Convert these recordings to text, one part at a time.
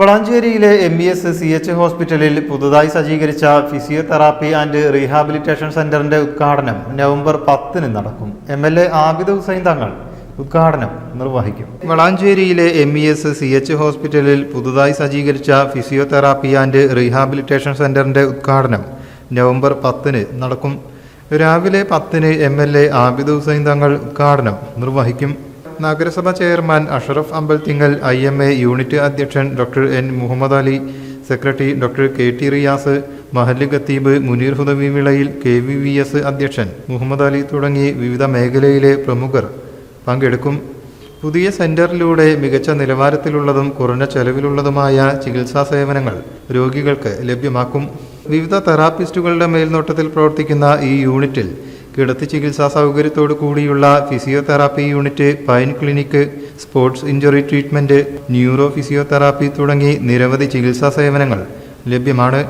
വളാഞ്ചേരിയിലെ MES CH ഹോസ്പിറ്റലിൽ പുതുതായി സജ്ജീകരിച്ച ഫിസിയോതെറാപ്പി ആൻഡ് റീഹാബിലിറ്റേഷൻ സെന്ററിന്റെ ഉദ്ഘാടനം നവംബർ 10-ന് നടക്കും. MLA ആബിദ് ഹുസൈൻ തങ്ങൾ ഉദ്ഘാടനം നിർവഹിക്കും. വളാഞ്ചേരിയിലെ MES CH ഹോസ്പിറ്റലിൽ പുതുതായി സജ്ജീകരിച്ച ഫിസിയോതെറാപ്പി ആൻഡ് റീഹാബിലിറ്റേഷൻ സെന്ററിന്റെ ഉദ്ഘാടനം നവംബർ 10-ന് നടക്കും. രാവിലെ 10-ന് MLA ആബിദ് ഹുസൈൻ തങ്ങൾ ഉദ്ഘാടനം നിർവഹിക്കും. നഗരസഭ chairman Ashraf Ambalathingal, IMA unit അധ്യക്ഷൻ doctor N Muhammad Ali, secretary doctor KT Riyas, മഹല്ല് ഖത്തീബ് മുനീർ ഹുദവി വിളയിൽ, KVVS അധ്യക്ഷൻ മുഹമ്മദ് അലി തുടങ്ങി വിവിധ മേഖലയിലെ പ്രമുഖർ പങ്കെടുക്കും. പുതിയ സെന്ററിലൂടെ മികച്ച നിലവാരത്തിലുള്ളതും കുറഞ്ഞ ചെലവിലുള്ളതുമായ ചികിത്സാ സേവനങ്ങൾ രോഗികൾക്ക് ലഭ്യമാക്കും. വിവിധ തെറാപ്പിസ്റ്റുകളുടെ മേൽനോട്ടത്തിൽ പ്രവർത്തിക്കുന്ന ഈ യൂണിറ്റിൽ കിടത്തി ചികിത്സാ സൗകര്യത്തോടു കൂടിയുള്ള physiotherapy unit, pine clinic, sports injury treatment, neuro physiotherapy തുടങ്ങി നിരവധി ചികിത്സാ സേവനങ്ങൾ ലഭ്യമാണ്.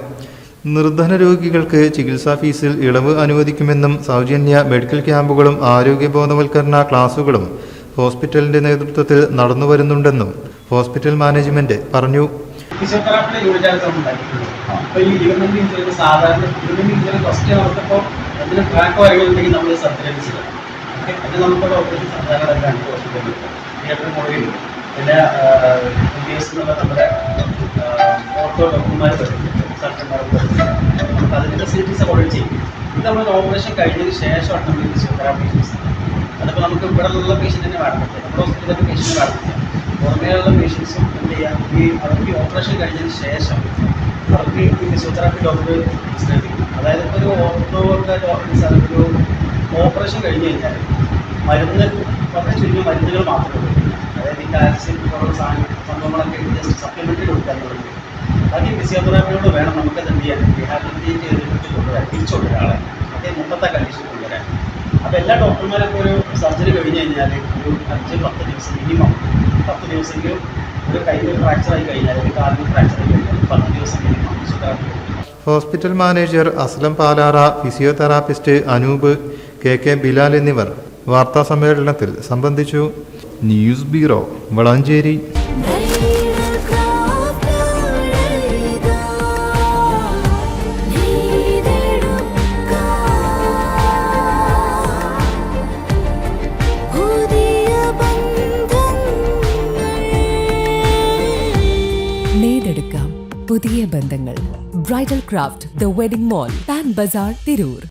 നിർധന രോഗികൾക്ക് ചികിത്സാ ഫീസിൽ ഇളവ് അനുവദിക്കുമെന്നും സൗജന്യ മെഡിക്കൽ ക്യാമ്പുകളും ആരോഗ്യ ബോധവൽക്കരണ ക്ലാസുകളും ഹോസ്പിറ്റലിന്റെ നേതൃത്വത്തിൽ നടന്നുവരുന്നുണ്ടെന്നും ഹോസ്പിറ്റൽ മാനേജ്മെന്റ് പറഞ്ഞു. ഫിസിയോതെറാപ്പിയുടെ യൂണിറ്റാണ് ഉണ്ടാക്കിയിട്ടുള്ളത്. അപ്പോൾ ഈ ലിഗമെന്റ് ഇഞ്ചുറി സാധാരണ ലിഗമെന്റ് ഇഞ്ചുറി ഫസ്റ്റ് അവർക്കിപ്പോൾ എന്തെങ്കിലും ട്രാക്ക് കാര്യങ്ങളുണ്ടെങ്കിൽ നമ്മൾ സർജറി ചെയ്യണം. അത് നമുക്കൊരു ഓപ്പറേഷൻ സംവിധാനങ്ങളെല്ലാം ഉണ്ട് ഹോസ്പിറ്റലിൽ. തിയേറ്റർ മുറിയിൽ പിന്നെ MBS എന്നുള്ള നമ്മുടെ ഓർത്തോ ഡോക്ടർമാർ പറ്റുന്നുണ്ട്, സർജന്മാർക്ക് പറ്റുന്നുണ്ട്. നമുക്ക് അതിൻ്റെ ഫെസിലിറ്റീസ് ഓൾറെഡി ചെയ്യും. ഇത് നമ്മൾ ഓപ്പറേഷൻ കഴിഞ്ഞതിന് ശേഷമാണ് നമ്മൾ ഫിസിയോതെറാപ്പി യൂസ് ചെയ്യുന്നത്. അതിപ്പോൾ നമുക്ക് ഇവിടെ ഉള്ള പേഷ്യൻറ്റിനെ വേണമെന്നില്ല, നമ്മുടെ ഹോസ്പിറ്റലിലെ പേഷ്യൻറ്റിനെ വേണമെന്നില്ല. പുറമേയുള്ള പേഷ്യൻസും എന്ത് ചെയ്യാം, അവർക്ക് ഓപ്പറേഷൻ കഴിഞ്ഞതിന് ശേഷം അവർക്ക് ഈ ഫിസിയോതെറാപ്പി ഡോക്ടർ ശ്രദ്ധിക്കും. അതായത് ഇപ്പോൾ ഒരു ഓർത്തോക്കെ ഒരു ഓപ്പറേഷൻ കഴിഞ്ഞ് കഴിഞ്ഞാൽ മരുന്ന് വളരെ ചുരുങ്ങിയ മരുന്നുകൾ മാത്രമേ ഉള്ളൂ. അതായത് ഈ കാൽസ്യം പോലുള്ള സംഭവങ്ങളൊക്കെ ജസ്റ്റ് സപ്ലിമെൻ്ററി കൊടുക്കാനുള്ളത്. അത് ഈ ഫിസിയോതെറാപ്പിയോട് വേണം നമുക്ക് എന്ത് ചെയ്യാൻ, റീഹാബിലിറ്റേറ്റ് ചെയ്തിട്ട് കൊണ്ടുവരാൻ, തിരിച്ചുകൊണ്ടുവരാൻ ആളെ അതേ മുമ്പത്തെ കണ്ടീഷൻ കൊണ്ടുവരാൻ. അപ്പോൾ എല്ലാ ഡോക്ടർമാരൊക്കെ ഒരു സർജറി കഴിഞ്ഞ് കഴിഞ്ഞാൽ ഒരു 5-10 ദിവസം മിനിമം 10 ദിവസമെങ്കിലും ഒരു കൈയിൽ ഫ്രാക്ചറായി കഴിഞ്ഞാൽ ഒരു കാലിന് ഫ്രാക്ചറായി കഴിഞ്ഞാൽ 10 ദിവസം minimum physiotherapy. Hospital manager Aslam Palara, physiotherapist Anoop, KK Bilal എന്നിവർ വാർത്താ സമ്മേളനത്തിൽ സംബന്ധിച്ചു. News bureau, Valanchery. നേടെടുക്കാം പുതിയ ബന്ധങ്ങൾ. Bridal craft, the wedding mall, Pan Bazaar, Tirur.